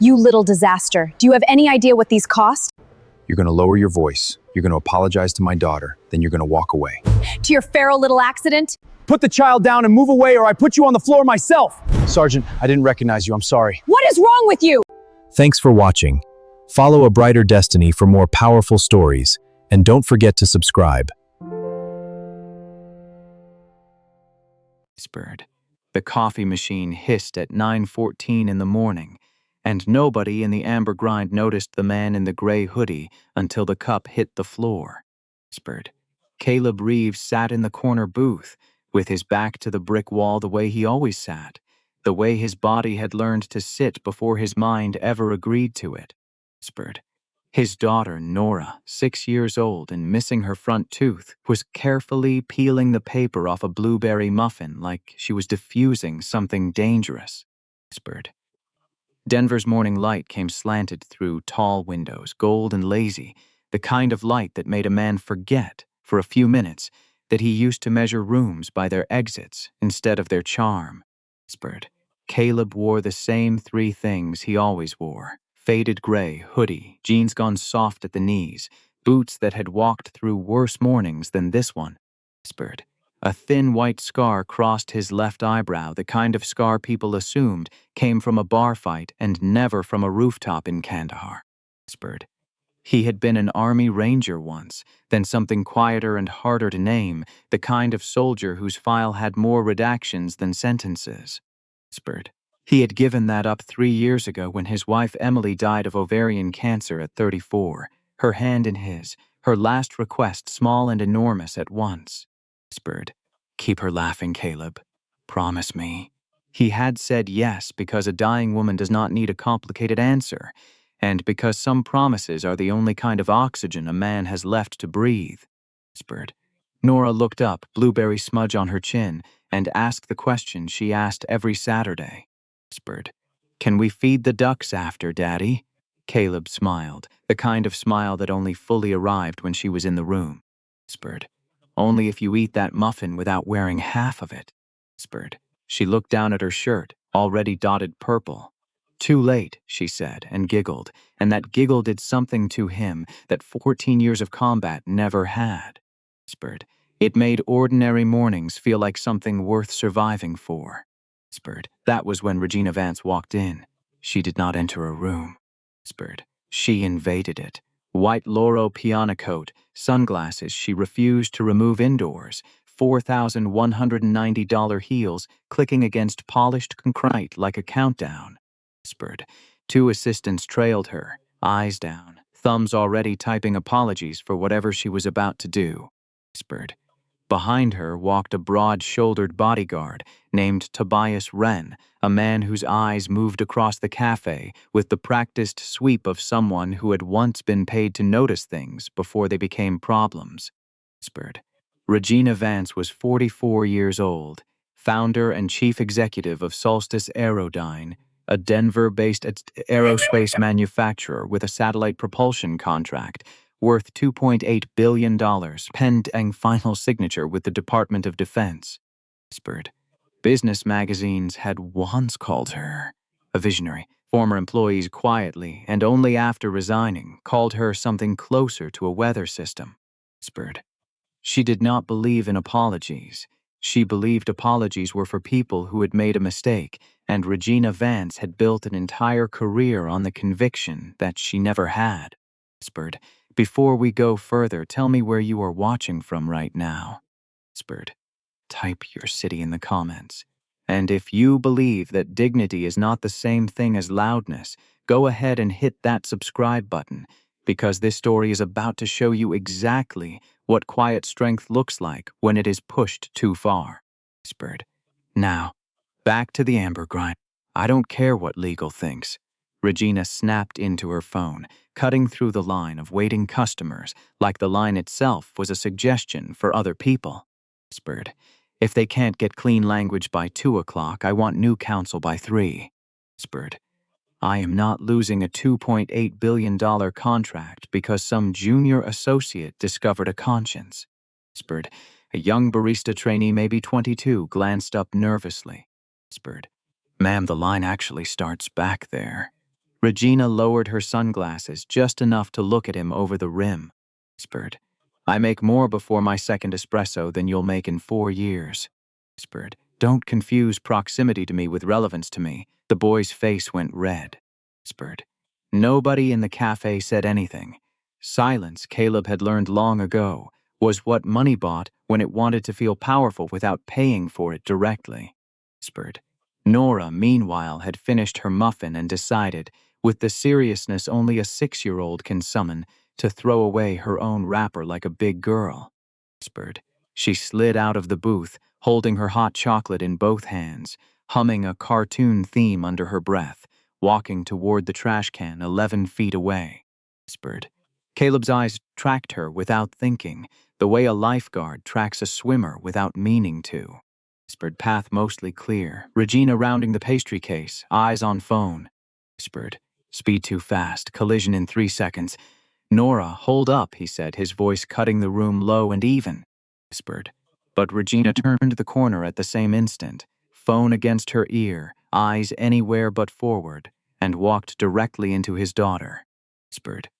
You little disaster. Do you have any idea what these cost? You're going to lower your voice. You're going to apologize to my daughter. Then you're going to walk away. To your feral little accident? Put the child down and move away, or I put you on the floor myself. Sergeant, I didn't recognize you. I'm sorry. What is wrong with you? Thanks for watching. Follow A Brighter Destiny for more powerful stories, and don't forget to subscribe. Whispered. The coffee machine hissed at 9:14 in the morning, and nobody in the amber grind noticed the man in the gray hoodie until the cup hit the floor. Whispered. Caleb Reeves sat in the corner booth, with his back to the brick wall the way he always sat, the way his body had learned to sit before his mind ever agreed to it. Whispered. His daughter, Nora, 6 years old and missing her front tooth, was carefully peeling the paper off a blueberry muffin like she was diffusing something dangerous. Whispered. Denver's morning light came slanted through tall windows, gold and lazy, the kind of light that made a man forget, for a few minutes, that he used to measure rooms by their exits instead of their charm. Whispered. Caleb wore the same 3 things he always wore. Faded gray hoodie, jeans gone soft at the knees, boots that had walked through worse mornings than this one. Whispered. A thin white scar crossed his left eyebrow, the kind of scar people assumed came from a bar fight and never from a rooftop in Kandahar. Whispered. He had been an Army Ranger once, then something quieter and harder to name, the kind of soldier whose file had more redactions than sentences. Whispered. He had given that up 3 years ago when his wife Emily died of ovarian cancer at 34, her hand in his, her last request small and enormous at once. Whispered. Keep her laughing, Caleb. Promise me. He had said yes because a dying woman does not need a complicated answer, and because some promises are the only kind of oxygen a man has left to breathe. Whispered. Nora looked up, blueberry smudge on her chin, and asked the question she asked every Saturday. Whispered. Can we feed the ducks after, Daddy? Caleb smiled, the kind of smile that only fully arrived when she was in the room. Whispered. Only if you eat that muffin without wearing half of it. Whispered. She looked down at her shirt, already dotted purple. Too late, she said, and giggled, and that giggle did something to him that 14 years of combat never had. Whispered. It made ordinary mornings feel like something worth surviving for. Whispered. That was when Regina Vance walked in. She did not enter a room. Whispered. She invaded it. White Loro piano coat, sunglasses she refused to remove indoors, $4,190 heels clicking against polished concrete like a countdown. Whispered. 2 assistants trailed her, eyes down, thumbs already typing apologies for whatever she was about to do. Whispered. Behind her walked a broad-shouldered bodyguard named Tobias Wren, a man whose eyes moved across the cafe with the practiced sweep of someone who had once been paid to notice things before they became problems. Whispered. Regina Vance was 44 years old, founder and chief executive of Solstice Aerodyne, a Denver-based aerospace manufacturer with a satellite propulsion contract worth $2.8 billion, penned a final signature with the Department of Defense. Whispered. Business magazines had once called her a visionary. Former employees quietly, and only after resigning, called her something closer to a weather system. Whispered. She did not believe in apologies. She believed apologies were for people who had made a mistake, and Regina Vance had built an entire career on the conviction that she never had. Whispered. Before we go further, tell me where you are watching from right now. Whispered. Type your city in the comments. And if you believe that dignity is not the same thing as loudness, go ahead and hit that subscribe button, because this story is about to show you exactly what quiet strength looks like when it is pushed too far. Whispered. Now, back to the amber grind. I don't care what legal thinks. Regina snapped into her phone, cutting through the line of waiting customers like the line itself was a suggestion for other people. Whispered. If they can't get clean language by 2 o'clock, I want new counsel by 3. Whispered. I am not losing a $2.8 billion contract because some junior associate discovered a conscience. Whispered. A young barista trainee, maybe 22, glanced up nervously. Whispered. Ma'am, the line actually starts back there. Regina lowered her sunglasses just enough to look at him over the rim. Whispered, I make more before my second espresso than you'll make in 4 years. Whispered, don't confuse proximity to me with relevance to me. The boy's face went red. Whispered, nobody in the cafe said anything. Silence, Caleb had learned long ago, was what money bought when it wanted to feel powerful without paying for it directly. Whispered. Nora, meanwhile, had finished her muffin and decided, with the seriousness only a 6-year-old can summon, to throw away her own wrapper like a big girl. Whispered. She slid out of the booth, holding her hot chocolate in both hands, humming a cartoon theme under her breath, walking toward the trash can 11 feet away. Whispered. Caleb's eyes tracked her without thinking, the way a lifeguard tracks a swimmer without meaning to. Whispered, path mostly clear. Regina rounding the pastry case, eyes on phone. Whispered, speed too fast, collision in 3 seconds. Nora, hold up, he said, his voice cutting the room low and even. Whispered. But Regina turned the corner at the same instant, phone against her ear, eyes anywhere but forward, and walked directly into his daughter. Whispered.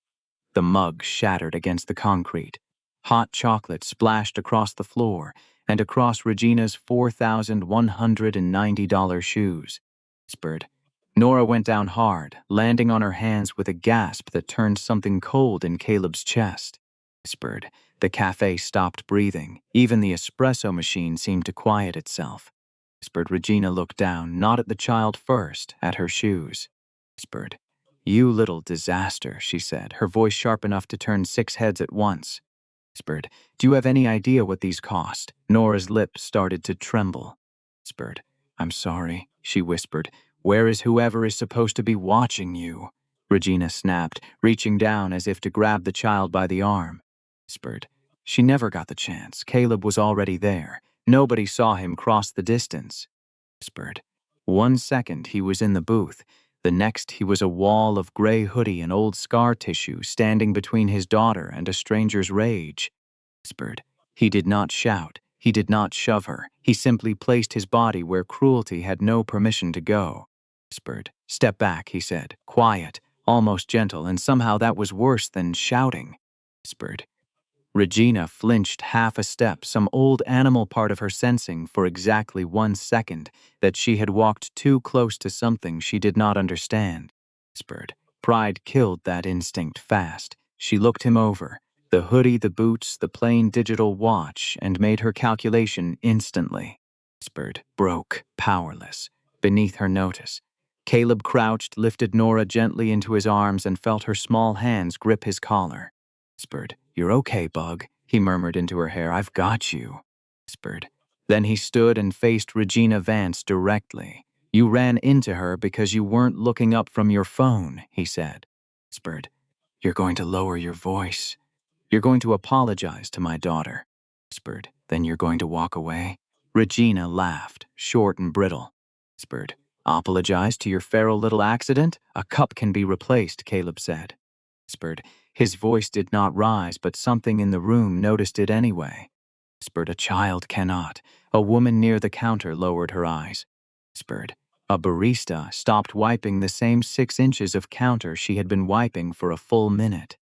The mug shattered against the concrete. Hot chocolate splashed across the floor and across Regina's $4,190 shoes. Whispered. Nora went down hard, landing on her hands with a gasp that turned something cold in Caleb's chest. Whispered. The cafe stopped breathing. Even the espresso machine seemed to quiet itself. Whispered. Regina looked down, not at the child first, at her shoes. Whispered. You little disaster, she said, her voice sharp enough to turn 6 heads at once. Whispered. Do you have any idea what these cost? Nora's lips started to tremble. Whispered. I'm sorry, she whispered. Where is whoever is supposed to be watching you? Regina snapped, reaching down as if to grab the child by the arm. Whispered. She never got the chance. Caleb was already there. Nobody saw him cross the distance. Whispered. 1 second he was in the booth. The next he was a wall of gray hoodie and old scar tissue standing between his daughter and a stranger's rage. Whispered. He did not shout. He did not shove her. He simply placed his body where cruelty had no permission to go. Whispered. Step back, he said, quiet, almost gentle, and somehow that was worse than shouting. Whispered. Regina flinched half a step, some old animal part of her sensing for exactly 1 second that she had walked too close to something she did not understand. Whispered. Pride killed that instinct fast. She looked him over, the hoodie, the boots, the plain digital watch, and made her calculation instantly. Whispered. Broke, powerless, beneath her notice. Caleb crouched, lifted Nora gently into his arms, and felt her small hands grip his collar. Whispered. You're okay, Bug, he murmured into her hair. I've got you. Whispered. Then he stood and faced Regina Vance directly. You ran into her because you weren't looking up from your phone, he said. Whispered. You're going to lower your voice. You're going to apologize to my daughter. Whispered. Then you're going to walk away. Regina laughed, short and brittle. Whispered. Apologize to your feral little accident? A cup can be replaced, Caleb said. Whispered. His voice did not rise, but something in the room noticed it anyway. Whispered. A child cannot. A woman near the counter lowered her eyes. Whispered. A barista stopped wiping the same 6 inches of counter she had been wiping for a full minute.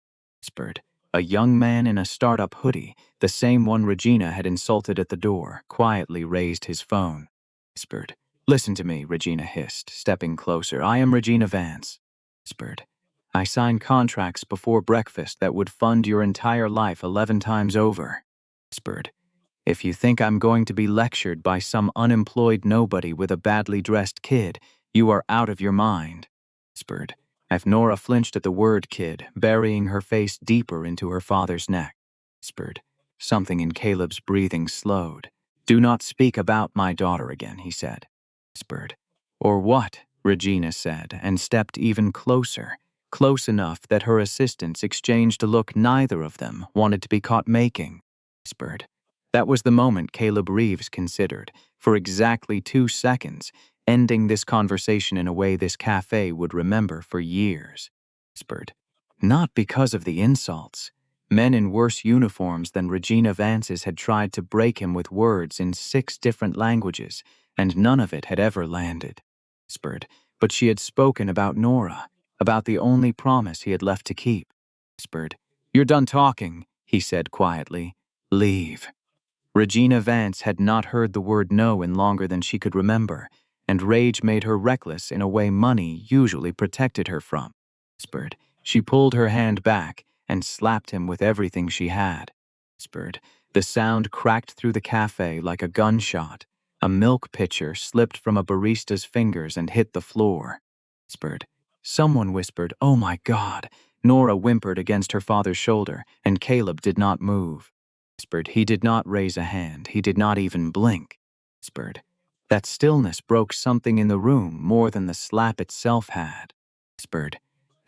Whispered. A young man in a startup hoodie, the same one Regina had insulted at the door, quietly raised his phone. Whispered. Listen to me, Regina hissed, stepping closer. I am Regina Vance. Whispered. I signed contracts before breakfast that would fund your entire life 11 times over. Whispered. If you think I'm going to be lectured by some unemployed nobody with a badly dressed kid, you are out of your mind. Whispered. If Nora flinched at the word kid, burying her face deeper into her father's neck. Whispered. Something in Caleb's breathing slowed. Do not speak about my daughter again, he said. Whispered. Or what? Regina said, and stepped even closer. Close enough that her assistants exchanged a look neither of them wanted to be caught making. Whispered. That was the moment Caleb Reeves considered, for exactly 2 seconds, ending this conversation in a way this cafe would remember for years. Whispered. Not because of the insults. Men in worse uniforms than Regina Vance's had tried to break him with words in 6 different languages, and none of it had ever landed. Whispered. But she had spoken about Nora. about the only promise he had left to keep. Whispered, "You're done talking," he said quietly. "Leave." Regina Vance had not heard the word no in longer than she could remember, and rage made her reckless in a way money usually protected her from. Whispered. She pulled her hand back and slapped him with everything she had. Whispered. The sound cracked through the cafe like a gunshot. A milk pitcher slipped from a barista's fingers and hit the floor. Whispered. Someone whispered, "Oh my God." Nora whimpered against her father's shoulder, and Caleb did not move. Whispered. He did not raise a hand. He did not even blink. Whispered. That stillness broke something in the room more than the slap itself had. Whispered.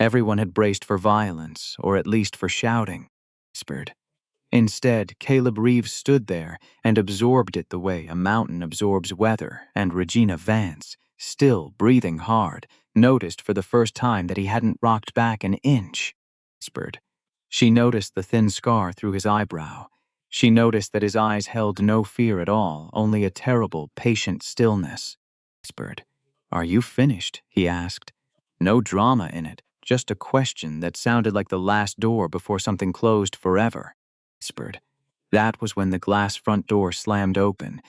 Everyone had braced for violence, or at least for shouting. Whispered. Instead, Caleb Reeves stood there and absorbed it the way a mountain absorbs weather, and Regina Vance, still breathing hard, noticed for the first time that he hadn't rocked back an inch. Whispered. She noticed the thin scar through his eyebrow. She noticed that his eyes held no fear at all, only a terrible, patient stillness. Whispered. "Are you finished?" he asked. No drama in it, just a question that sounded like the last door before something closed forever. Whispered. That was when the glass front door slammed open,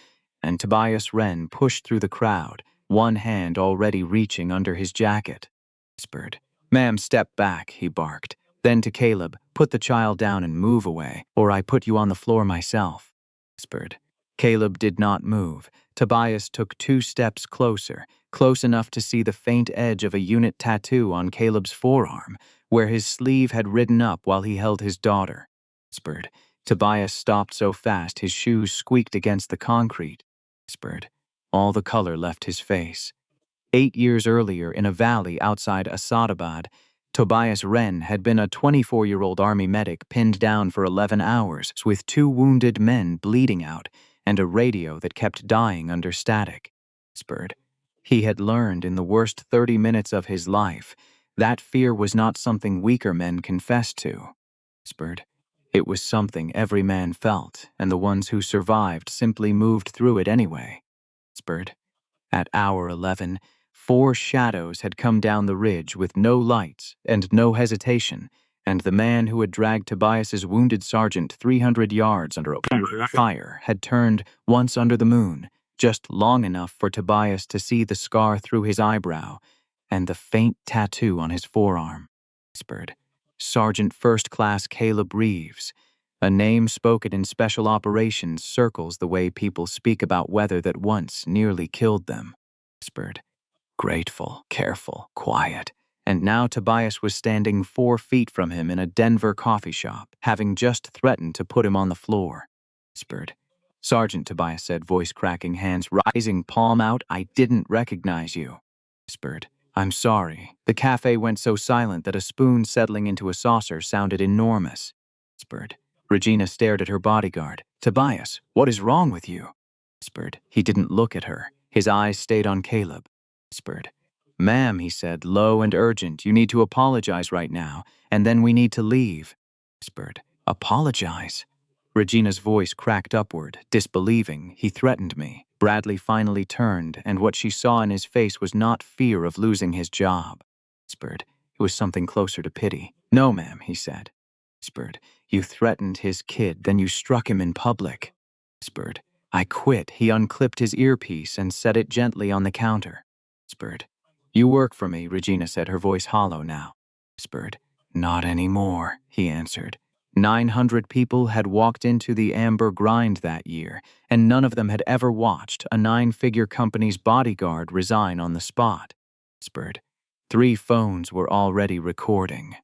and Tobias Wren pushed through the crowd, one hand already reaching under his jacket. Whispered. "Ma'am, step back," he barked. Then to Caleb, "Put the child down and move away, or I put you on the floor myself." Whispered. Caleb did not move. Tobias took 2 steps closer, close enough to see the faint edge of a unit tattoo on Caleb's forearm, where his sleeve had ridden up while he held his daughter. Whispered. Tobias stopped so fast his shoes squeaked against the concrete. Whispered. All the color left his face. 8 years earlier, in a valley outside Asadabad, Tobias Wren had been a 24-year-old army medic pinned down for 11 hours with 2 wounded men bleeding out and a radio that kept dying under static. Whispered. He had learned in the worst 30 minutes of his life that fear was not something weaker men confessed to. Whispered. It was something every man felt, and the ones who survived simply moved through it anyway. Whispered. At hour 11, 4 shadows had come down the ridge with no lights and no hesitation, and the man who had dragged Tobias's wounded sergeant 300 yards under a fire had turned once under the moon, just long enough for Tobias to see the scar through his eyebrow and the faint tattoo on his forearm. Whispered. Sergeant First Class Caleb Reeves. A name spoken in special operations circles the way people speak about weather that once nearly killed them. Whispered. Grateful, careful, quiet. And now Tobias was standing 4 feet from him in a Denver coffee shop, having just threatened to put him on the floor. Whispered. Sergeant, Tobias said, voice cracking, hands rising, palm out, "I didn't recognize you." Whispered. "I'm sorry." The cafe went so silent that a spoon settling into a saucer sounded enormous. Whispered. Regina stared at her bodyguard. "Tobias, what is wrong with you?" Whispered. He didn't look at her. His eyes stayed on Caleb. Whispered. "Ma'am," he said, low and urgent, "you need to apologize right now, and then we need to leave." Whispered. "Apologize?" Regina's voice cracked upward, disbelieving. "He threatened me." Bradley finally turned, and what she saw in his face was not fear of losing his job. Whispered. It was something closer to pity. "No, ma'am," he said. Whispered. "You threatened his kid, then you struck him in public." Whispered. "I quit." He unclipped his earpiece and set it gently on the counter. Whispered. "You work for me," Regina said, her voice hollow now. Whispered. "Not anymore," he answered. 900 people had walked into the amber grind that year, and none of them had ever watched a 9-figure company's bodyguard resign on the spot. Whispered. 3 phones were already recording.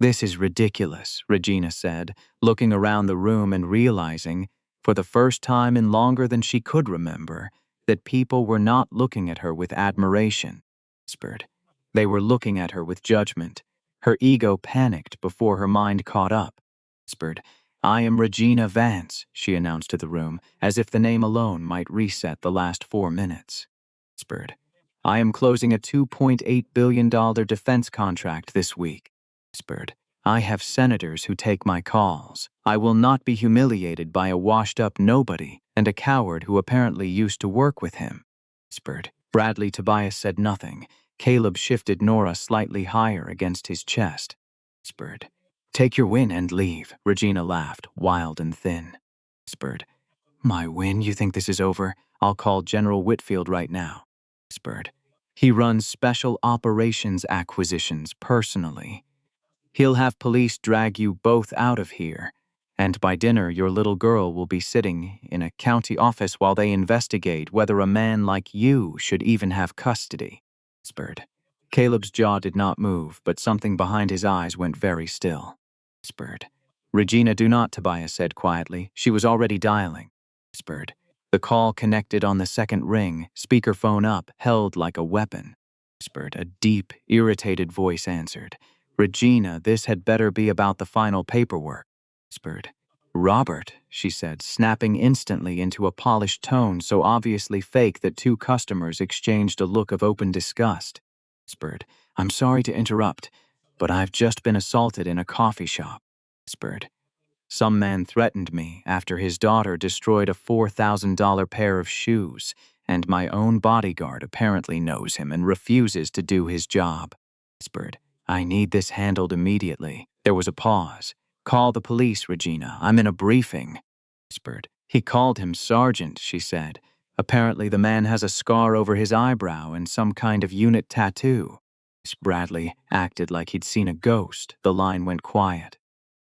"This is ridiculous," Regina said, looking around the room and realizing, for the first time in longer than she could remember, that people were not looking at her with admiration. Whispered. They were looking at her with judgment. Her ego panicked before her mind caught up. Whispered. "I am Regina Vance," she announced to the room, as if the name alone might reset the last 4 minutes. Whispered. "I am closing a $2.8 billion defense contract this week." Whispered. "I have senators who take my calls. I will not be humiliated by a washed-up nobody and a coward who apparently used to work with him." Whispered. Bradley Tobias said nothing. Caleb shifted Nora slightly higher against his chest. Whispered. Take your win and leave, Regina laughed, wild and thin. Whispered. My win? You think this is over? I'll call General Whitfield right now. Whispered. He runs special operations acquisitions personally. He'll have police drag you both out of here, and by dinner your little girl will be sitting in a county office while they investigate whether a man like you should even have custody. Whispered. Caleb's jaw did not move, but something behind his eyes went very still. Whispered. Regina, do not, Tobias said quietly. She was already dialing. Whispered. The call connected on the second ring, speakerphone up, held like a weapon. Whispered. A deep, irritated voice answered. Regina, this had better be about the final paperwork. Whispered. Robert, she said, snapping instantly into a polished tone so obviously fake that two customers exchanged a look of open disgust. Whispered. I'm sorry to interrupt, but I've just been assaulted in a coffee shop. Whispered. Some man threatened me after his daughter destroyed a $4,000 pair of shoes, and my own bodyguard apparently knows him and refuses to do his job. Whispered. I need this handled immediately. There was a pause. Call the police, Regina. I'm in a briefing. Whispered. He called him Sergeant, she said. Apparently the man has a scar over his eyebrow and some kind of unit tattoo. Bradley acted like he'd seen a ghost. The line went quiet.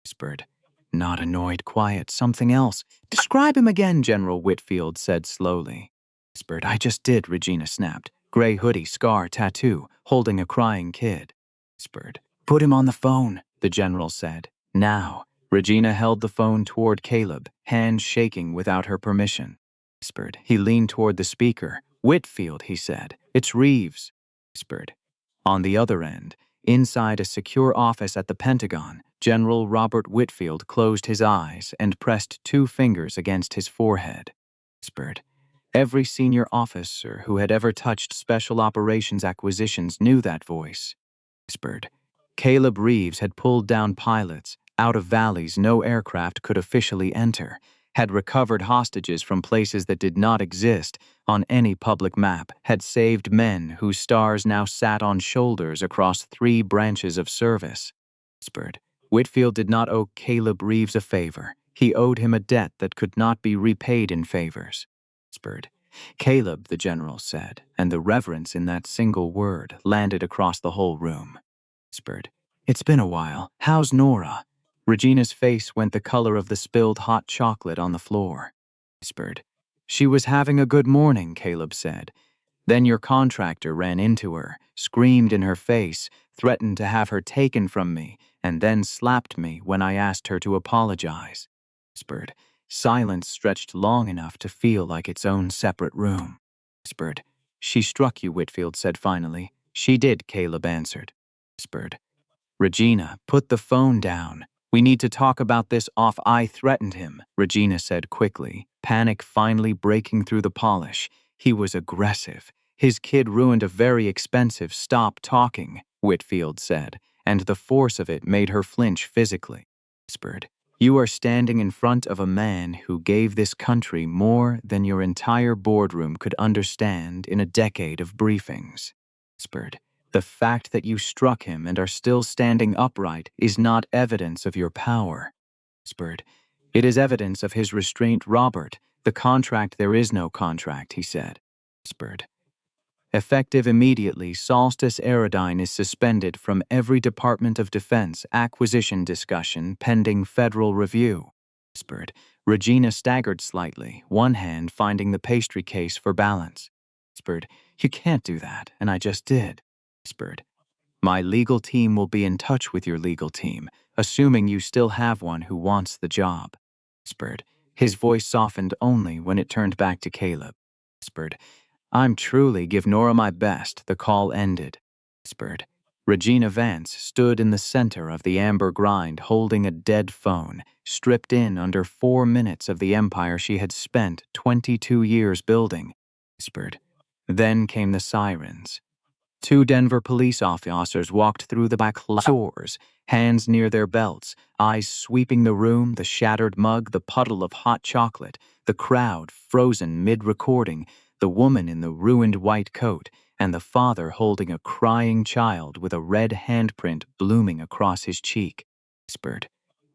Whispered. Not annoyed, quiet, something else. Describe him again, General Whitfield said slowly. Whispered. I just did, Regina snapped. Gray hoodie, scar, tattoo, holding a crying kid. Whispered. Put him on the phone, the general said. Now. Regina held the phone toward Caleb, hands shaking without her permission. Whispered. He leaned toward the speaker. Whitfield, he said. It's Reeves. Whispered. On the other end, inside a secure office at the Pentagon, General Robert Whitfield closed his eyes and pressed 2 fingers against his forehead. Whispered. Every senior officer who had ever touched special operations acquisitions knew that voice. Whispered. Caleb Reeves had pulled down pilots out of valleys no aircraft could officially enter, had recovered hostages from places that did not exist on any public map, had saved men whose stars now sat on shoulders across 3 branches of service. Whispered. Whitfield did not owe Caleb Reeves a favor. He owed him a debt that could not be repaid in favors. Whispered. Caleb, the general said, and the reverence in that single word landed across the whole room. Whispered. It's been a while. How's Nora? Regina's face went the color of the spilled hot chocolate on the floor. Whispered. She was having a good morning, Caleb said. Then your contractor ran into her, screamed in her face, threatened to have her taken from me, and then slapped me when I asked her to apologize. Whispered. Silence stretched long enough to feel like its own separate room. Whispered. She struck you, Whitfield said finally. She did, Caleb answered. Whispered. Regina, put the phone down. We need to talk about this off. I threatened him, Regina said quickly, panic finally breaking through the polish. He was aggressive. His kid ruined a very expensive stop talking, Whitfield said, and the force of it made her flinch physically. Whispered. You are standing in front of a man who gave this country more than your entire boardroom could understand in a decade of briefings. Whispered. The fact that you struck him and are still standing upright is not evidence of your power. Whispered. It is evidence of his restraint, Robert. The contract, there is no contract, he said. Whispered. Effective immediately, Solstice Aerodyne is suspended from every Department of Defense acquisition discussion pending federal review. Whispered. Regina staggered slightly, one hand finding the pastry case for balance. Whispered. You can't do that, and I just did. Whispered. My legal team will be in touch with your legal team, assuming you still have one who wants the job. Whispered. His voice softened only when it turned back to Caleb. Whispered. I'm truly give Nora my best. The call ended. Whispered. Regina Vance stood in the center of the amber grind holding a dead phone, stripped in under 4 minutes of the empire she had spent 22 years building. Whispered. Then came the sirens. 2 Denver police officers walked through the back doors, hands near their belts, eyes sweeping the room, the shattered mug, the puddle of hot chocolate, the crowd frozen mid-recording, the woman in the ruined white coat, and the father holding a crying child with a red handprint blooming across his cheek. Whispered.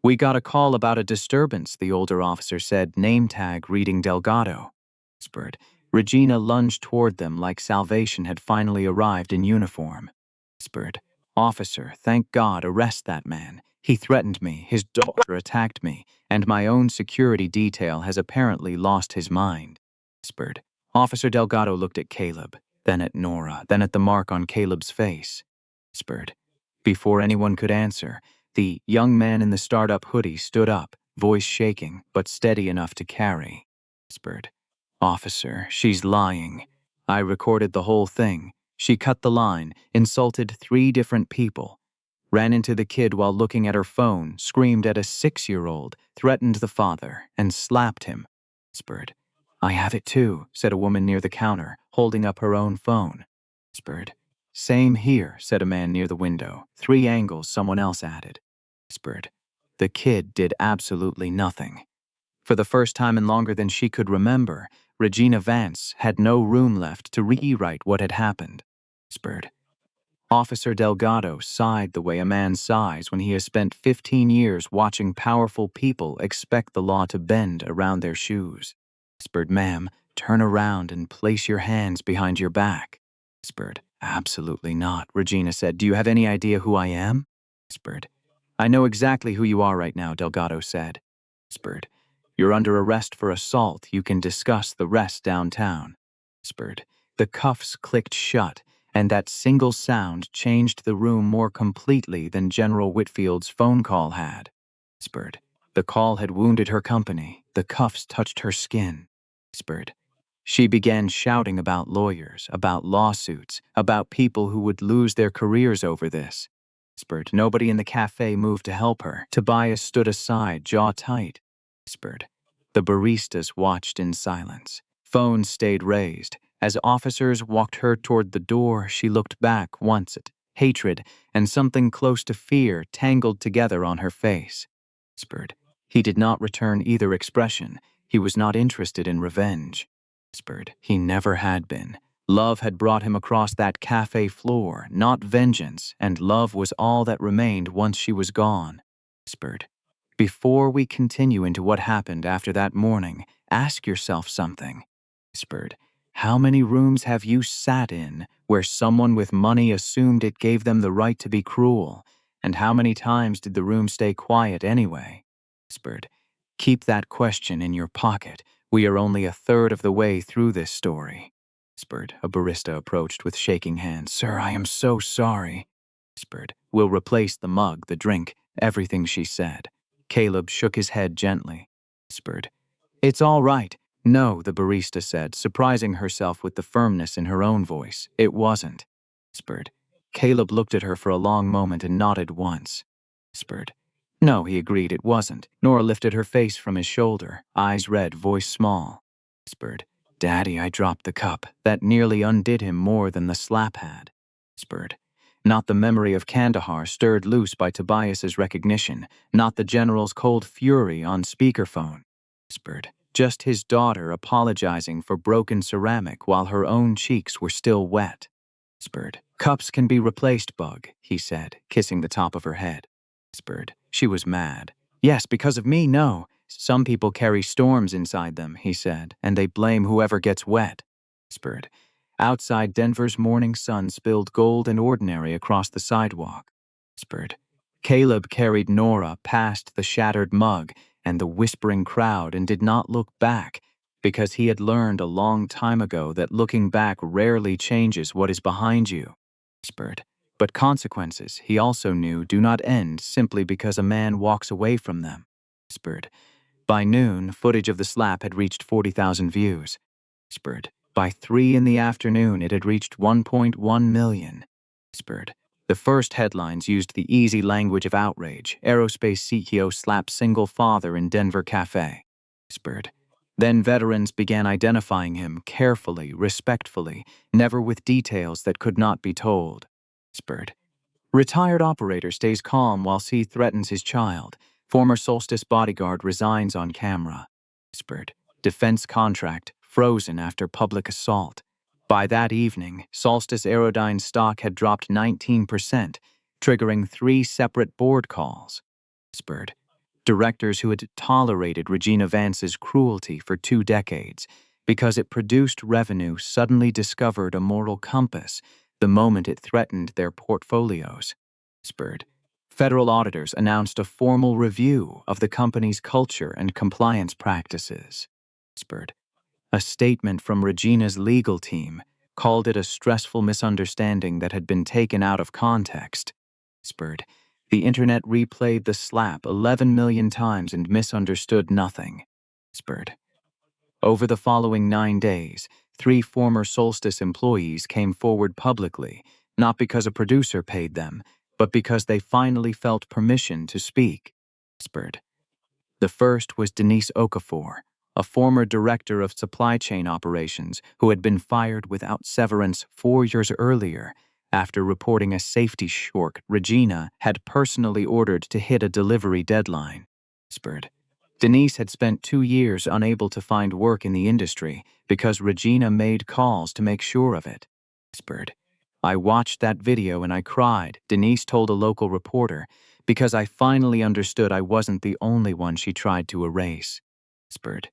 We got a call about a disturbance, the older officer said, name tag reading Delgado. Whispered. Regina lunged toward them like salvation had finally arrived in uniform. Whispered. Officer, thank God, arrest that man. He threatened me, his daughter attacked me, and my own security detail has apparently lost his mind. Whispered. Officer Delgado looked at Caleb, then at Nora, then at the mark on Caleb's face. Whispered. Before anyone could answer, the young man in the startup hoodie stood up, voice shaking, but steady enough to carry. Whispered. Officer, she's lying. I recorded the whole thing. She cut the line, insulted 3 different people, ran into the kid while looking at her phone, screamed at a 6-year-old, threatened the father, and slapped him. Whispered. I have it too, said a woman near the counter, holding up her own phone. Whispered. Same here, said a man near the window. 3 angles, someone else added. Whispered. The kid did absolutely nothing. For the first time in longer than she could remember, Regina Vance had no room left to rewrite what had happened. Whispered. Officer Delgado sighed the way a man sighs when he has spent 15 years watching powerful people expect the law to bend around their shoes. Whispered. Ma'am, turn around and place your hands behind your back. Whispered. Absolutely not, Regina said. Do you have any idea who I am? Whispered. I know exactly who you are right now, Delgado said. Whispered. You're under arrest for assault. You can discuss the rest downtown. Whispered. The cuffs clicked shut, and that single sound changed the room more completely than General Whitfield's phone call had. Whispered. The call had wounded her company. The cuffs touched her skin. Whispered. She began shouting about lawyers, about lawsuits, about people who would lose their careers over this. Whispered. Nobody in the cafe moved to help her. Tobias stood aside, jaw tight. Whispered. The baristas watched in silence. Phones stayed raised. As officers walked her toward the door, she looked back once at hatred and something close to fear tangled together on her face. Whispered. He did not return either expression. He was not interested in revenge. Whispered. He never had been. Love had brought him across that cafe floor, not vengeance, and love was all that remained once she was gone. Whispered. Before we continue into what happened after that morning, ask yourself something. Whispered. How many rooms have you sat in where someone with money assumed it gave them the right to be cruel? And how many times did the room stay quiet anyway? Whispered. Keep that question in your pocket. We are only a third of the way through this story. Whispered. A barista approached with shaking hands. Sir, I am so sorry. Whispered. We'll replace the mug, the drink, everything she said. Caleb shook his head gently. Whispered. It's all right. No, the barista said, surprising herself with the firmness in her own voice. It wasn't. Whispered. Caleb looked at her for a long moment and nodded once. Whispered. No, he agreed, it wasn't. Nora lifted her face from his shoulder, eyes red, voice small. Whispered. Daddy, I dropped the cup. That nearly undid him more than the slap had. Whispered. Not the memory of Kandahar stirred loose by Tobias's recognition, not the general's cold fury on speakerphone. Whispered. Just his daughter apologizing for broken ceramic while her own cheeks were still wet. Whispered. Cups can be replaced, Bug, he said, kissing the top of her head. Whispered. She was mad. Yes, because of me, no. Some people carry storms inside them, he said, and they blame whoever gets wet. Whispered. Outside, Denver's morning sun spilled gold and ordinary across the sidewalk. Whispered. Caleb carried Nora past the shattered mug and the whispering crowd and did not look back because he had learned a long time ago that looking back rarely changes what is behind you. Whispered. But consequences, he also knew, do not end simply because a man walks away from them. Whispered. By noon, footage of the slap had reached 40,000 views. Whispered. By 3 in the afternoon, it had reached 1.1 million. Whispered. The first headlines used the easy language of outrage. Aerospace CEO slaps single father in Denver cafe. Whispered. Then veterans began identifying him carefully, respectfully, never with details that could not be told. Whispered. Retired operator stays calm while C threatens his child. Former Solstice bodyguard resigns on camera. Whispered. Defense contract frozen after public assault. By that evening, Solstice Aerodyne's stock had dropped 19%, triggering 3 separate board calls. Whispered. Directors who had tolerated Regina Vance's cruelty for 2 decades because it produced revenue suddenly discovered a moral compass the moment it threatened their portfolios. Whispered. Federal auditors announced a formal review of the company's culture and compliance practices. Whispered. A statement from Regina's legal team called it a stressful misunderstanding that had been taken out of context. Whispered. The internet replayed the slap 11 million times and misunderstood nothing. Whispered. Over the following 9 days, 3 former Solstice employees came forward publicly, not because a producer paid them, but because they finally felt permission to speak. Whispered. The first was Denise Okafor, a former director of supply chain operations who had been fired without severance 4 years earlier after reporting a safety shortcut Regina had personally ordered to hit a delivery deadline. Whispered. Denise had spent 2 years unable to find work in the industry because Regina made calls to make sure of it. Whispered. I watched that video and I cried, Denise told a local reporter, because I finally understood I wasn't the only one she tried to erase. Whispered.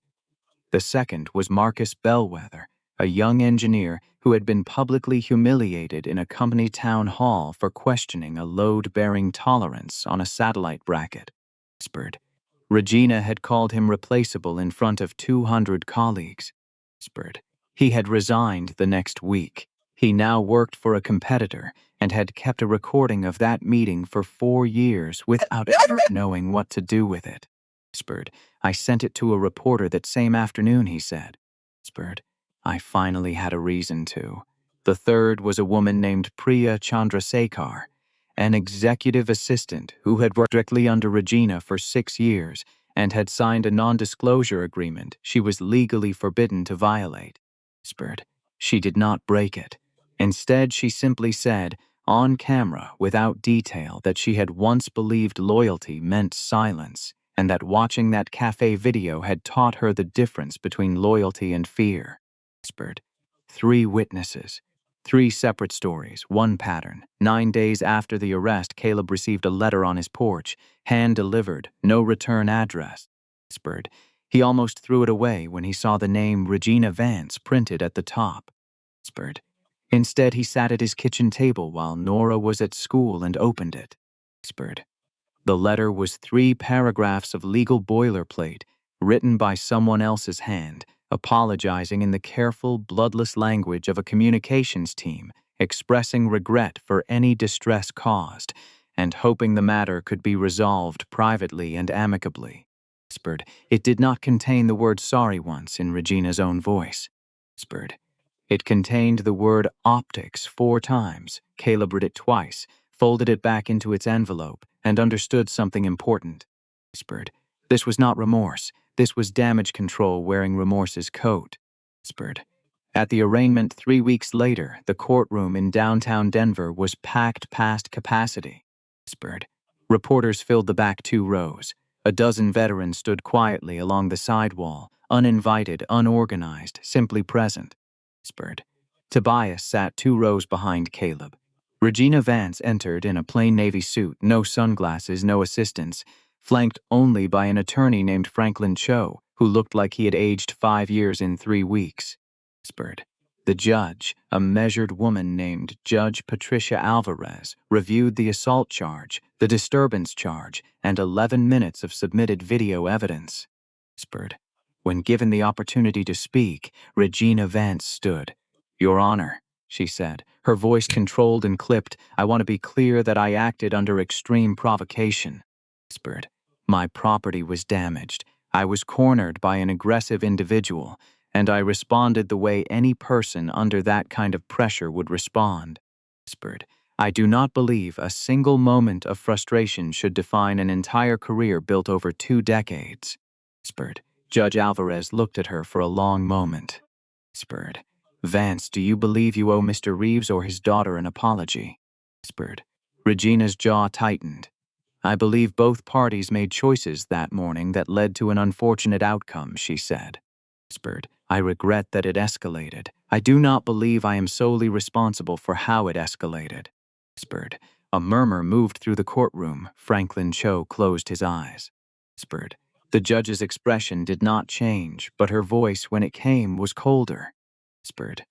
The second was Marcus Bellwether, a young engineer who had been publicly humiliated in a company town hall for questioning a load-bearing tolerance on a satellite bracket. Whispered. Regina had called him replaceable in front of 200 colleagues. Whispered. He had resigned the next week. He now worked for a competitor and had kept a recording of that meeting for 4 years without ever knowing what to do with it. Whispered. I sent it to a reporter that same afternoon, he said. Whispered. I finally had a reason to. The third was a woman named Priya Chandrasekhar, an executive assistant who had worked directly under Regina for 6 years and had signed a non-disclosure agreement she was legally forbidden to violate. Whispered. She did not break it. Instead, she simply said, on camera, without detail, that she had once believed loyalty meant silence, and that watching that cafe video had taught her the difference between loyalty and fear. Whispered. 3 witnesses. 3 separate stories, 1 pattern. 9 days after the arrest, Caleb received a letter on his porch, hand-delivered, no return address. Whispered. He almost threw it away when he saw the name Regina Vance printed at the top. Whispered. Instead, he sat at his kitchen table while Nora was at school and opened it. Whispered. The letter was 3 paragraphs of legal boilerplate, written by someone else's hand, apologizing in the careful, bloodless language of a communications team, expressing regret for any distress caused, and hoping the matter could be resolved privately and amicably. Whispered. It did not contain the word sorry once in Regina's own voice. Whispered. It contained the word optics 4 times. Caleb read it twice, folded it back into its envelope, and understood something important. Whispered. This was not remorse. This was damage control wearing remorse's coat. Whispered. At the arraignment 3 weeks later, the courtroom in downtown Denver was packed past capacity. Whispered. Reporters filled the back 2 rows. A dozen veterans stood quietly along the side wall, uninvited, unorganized, simply present. Whispered. Tobias sat 2 rows behind Caleb. Regina Vance entered in a plain navy suit, no sunglasses, no assistants, flanked only by an attorney named Franklin Cho, who looked like he had aged 5 years in 3 weeks. Whispered. The judge, a measured woman named Judge Patricia Alvarez, reviewed the assault charge, the disturbance charge, and 11 minutes of submitted video evidence. Whispered. When given the opportunity to speak, Regina Vance stood. Your Honor, she said, her voice controlled and clipped, I want to be clear that I acted under extreme provocation. Whispered. My property was damaged. I was cornered by an aggressive individual, and I responded the way any person under that kind of pressure would respond. Whispered. I do not believe a single moment of frustration should define an entire career built over 2 decades. Whispered. Judge Alvarez looked at her for a long moment. Whispered. Vance, do you believe you owe Mr. Reeves or his daughter an apology? Whispered. Regina's jaw tightened. I believe both parties made choices that morning that led to an unfortunate outcome, she said. Whispered. I regret that it escalated. I do not believe I am solely responsible for how it escalated. Whispered. A murmur moved through the courtroom. Franklin Cho closed his eyes. Whispered. The judge's expression did not change, but her voice, when it came, was colder. Whispered.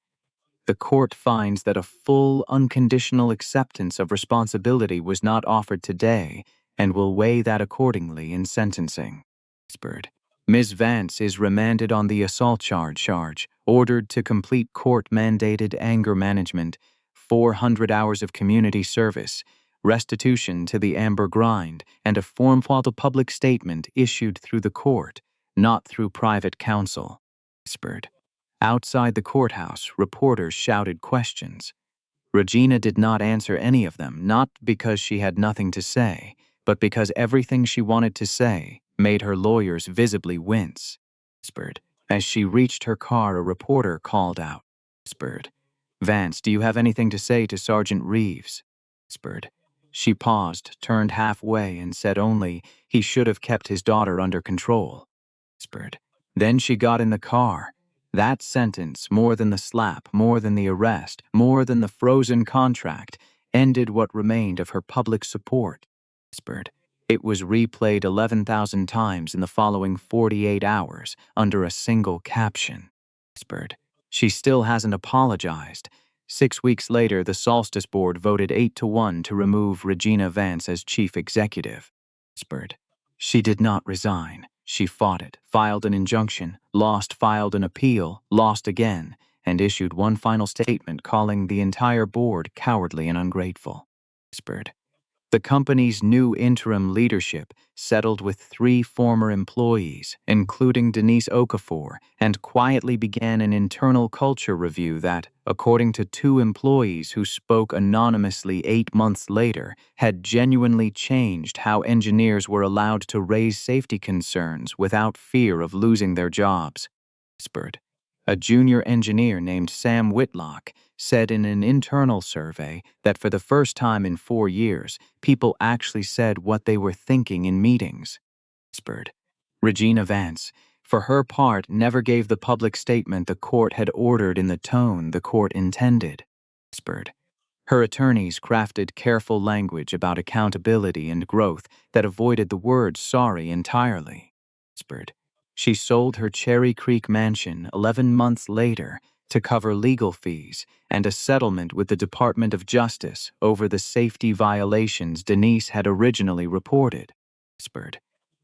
The court finds that a full, unconditional acceptance of responsibility was not offered today and will weigh that accordingly in sentencing. Whispered. Ms. Vance is remanded on the assault charge, ordered to complete court-mandated anger management, 400 hours of community service, restitution to the Amber Grind, and a form for the public statement issued through the court, not through private counsel. Whispered. Outside the courthouse, reporters shouted questions. Regina did not answer any of them, not because she had nothing to say, but because everything she wanted to say made her lawyers visibly wince. Whispered. As she reached her car, a reporter called out. Whispered. Vance, do you have anything to say to Sergeant Reeves? Whispered. She paused, turned halfway, and said only, he should have kept his daughter under control. Whispered. Then she got in the car. That sentence, more than the slap, more than the arrest, more than the frozen contract, ended what remained of her public support. Whispered. It was replayed 11,000 times in the following 48 hours under a single caption. Whispered. She still hasn't apologized. 6 weeks later, the Solstice Board voted 8-1 to remove Regina Vance as chief executive. Whispered. She did not resign. She fought it, filed an injunction, lost, filed an appeal, lost again, and issued one final statement calling the entire board cowardly and ungrateful. Whispered. The company's new interim leadership settled with 3 former employees, including Denise Okafor, and quietly began an internal culture review that, according to 2 employees who spoke anonymously 8 months later, had genuinely changed how engineers were allowed to raise safety concerns without fear of losing their jobs. Whispered. A junior engineer named Sam Whitlock said in an internal survey that for the first time in 4 years, people actually said what they were thinking in meetings. Whispered. Regina Vance, for her part, never gave the public statement the court had ordered in the tone the court intended. Whispered. Her attorneys crafted careful language about accountability and growth that avoided the word sorry entirely. Whispered. She sold her Cherry Creek mansion 11 months later to cover legal fees and a settlement with the Department of Justice over the safety violations Denise had originally reported. Whispered.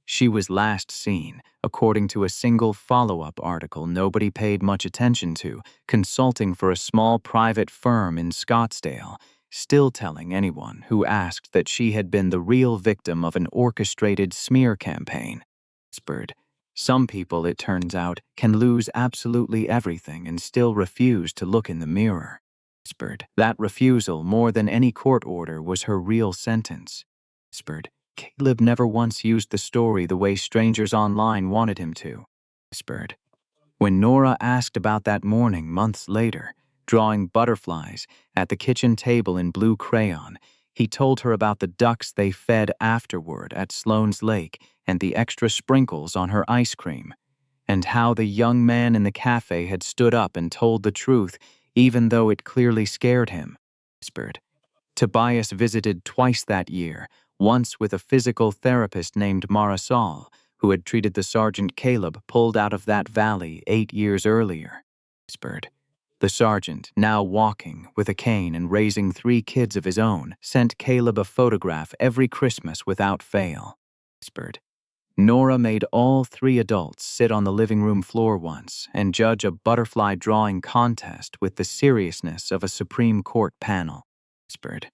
She was last seen, according to a single follow-up article nobody paid much attention to, consulting for a small private firm in Scottsdale, still telling anyone who asked that she had been the real victim of an orchestrated smear campaign. Whispered. Some people, it turns out, can lose absolutely everything and still refuse to look in the mirror. Whispered. That refusal, more than any court order, was her real sentence. Whispered. Caleb never once used the story the way strangers online wanted him to. Whispered. When Nora asked about that morning months later, drawing butterflies at the kitchen table in blue crayon, he told her about the ducks they fed afterward at Sloan's Lake and the extra sprinkles on her ice cream, and how the young man in the cafe had stood up and told the truth even though it clearly scared him. Whispered. Tobias visited twice that year, once with a physical therapist named Marisol, who had treated the Sergeant Caleb pulled out of that valley 8 years earlier. Whispered. The sergeant, now walking with a cane and raising 3 kids of his own, sent Caleb a photograph every Christmas without fail. Whispered. Nora made all 3 adults sit on the living room floor once and judge a butterfly drawing contest with the seriousness of a Supreme Court panel. Whispered.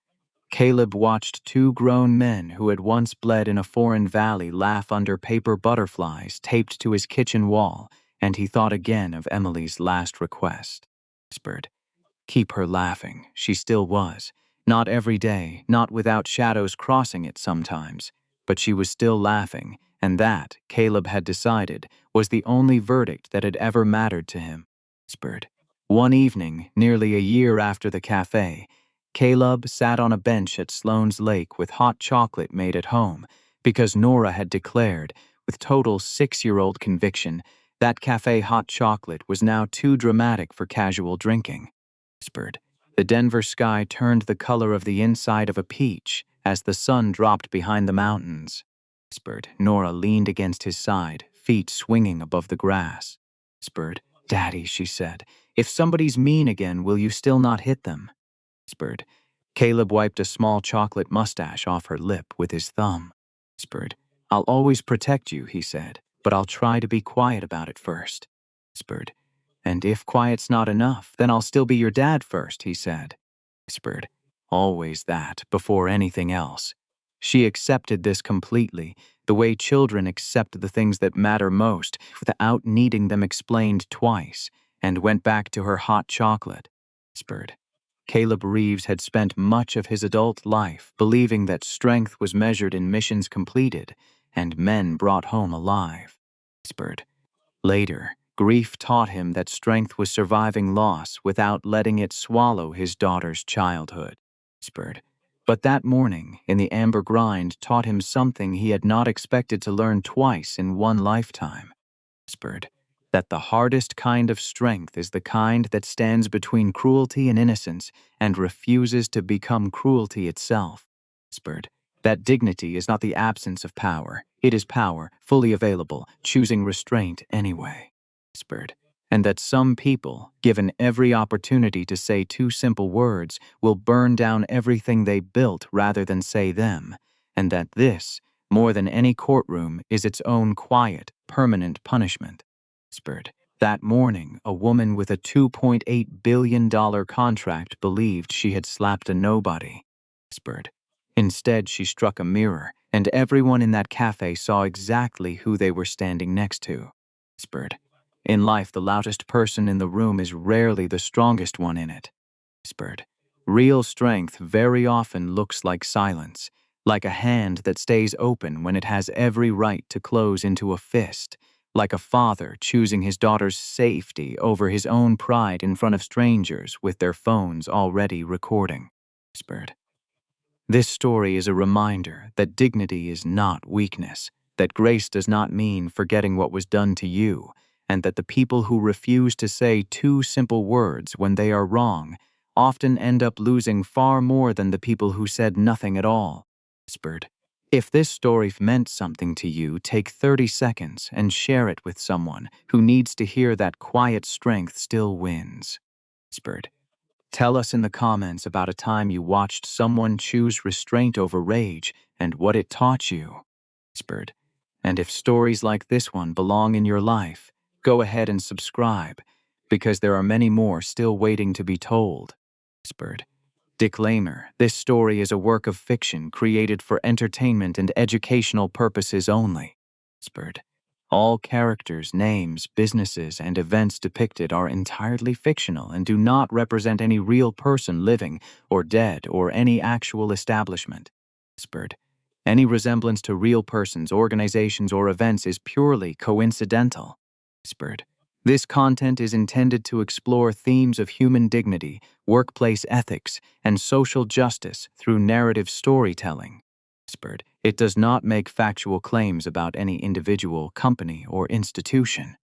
Caleb watched 2 grown men who had once bled in a foreign valley laugh under paper butterflies taped to his kitchen wall, and he thought again of Emily's last request. Whispered. Keep her laughing. She still was. Not every day, not without shadows crossing it sometimes, but she was still laughing, and that, Caleb had decided, was the only verdict that had ever mattered to him. Whispered. One evening, nearly a year after the cafe, Caleb sat on a bench at Sloan's Lake with hot chocolate made at home because Nora had declared, with total 6-year-old conviction, That cafe hot chocolate was now too dramatic for casual drinking. Whispered. The Denver sky turned the color of the inside of a peach as the sun dropped behind the mountains. Whispered. Nora leaned against his side, feet swinging above the grass. Whispered. Daddy, she said, if somebody's mean again, will you still not hit them? Whispered. Caleb wiped a small chocolate mustache off her lip with his thumb. Whispered. I'll always protect you, he said, but I'll try to be quiet about it first. Whispered. And if quiet's not enough, then I'll still be your dad first, he said. Whispered. Always that, before anything else. She accepted this completely, the way children accept the things that matter most, without needing them explained twice, and went back to her hot chocolate. Whispered. Caleb Reeves had spent much of his adult life believing that strength was measured in missions completed and men brought home alive. Whispered. Later, grief taught him that strength was surviving loss without letting it swallow his daughter's childhood. Whispered. But that morning, in the amber grind, taught him something he had not expected to learn twice in one lifetime. Whispered. That the hardest kind of strength is the kind that stands between cruelty and innocence and refuses to become cruelty itself. Whispered. That dignity is not the absence of power. It is power, fully available, choosing restraint anyway. Whispered. And that some people, given every opportunity to say two simple words, will burn down everything they built rather than say them, and that this, more than any courtroom, is its own quiet, permanent punishment. Whispered. That morning, a woman with a $2.8 billion contract believed she had slapped a nobody. Whispered. Instead, she struck a mirror, and everyone in that cafe saw exactly who they were standing next to. Whispered. In life, the loudest person in the room is rarely the strongest one in it. Whispered. Real strength very often looks like silence, like a hand that stays open when it has every right to close into a fist, like a father choosing his daughter's safety over his own pride in front of strangers with their phones already recording. Whispered. This story is a reminder that dignity is not weakness, that grace does not mean forgetting what was done to you, and that the people who refuse to say two simple words when they are wrong often end up losing far more than the people who said nothing at all. Whispered. If this story meant something to you, take 30 seconds and share it with someone who needs to hear that quiet strength still wins. Whispered. Tell us in the comments about a time you watched someone choose restraint over rage and what it taught you. Whispered. And if stories like this one belong in your life, go ahead and subscribe, because there are many more still waiting to be told. Whispered. Disclaimer: this story is a work of fiction created for entertainment and educational purposes only. Whispered. All characters, names, businesses, and events depicted are entirely fictional and do not represent any real person living or dead or any actual establishment. Whispered. Any resemblance to real persons, organizations, or events is purely coincidental. Whispered. This content is intended to explore themes of human dignity, workplace ethics, and social justice through narrative storytelling. Whispered. It does not make factual claims about any individual, company, or institution.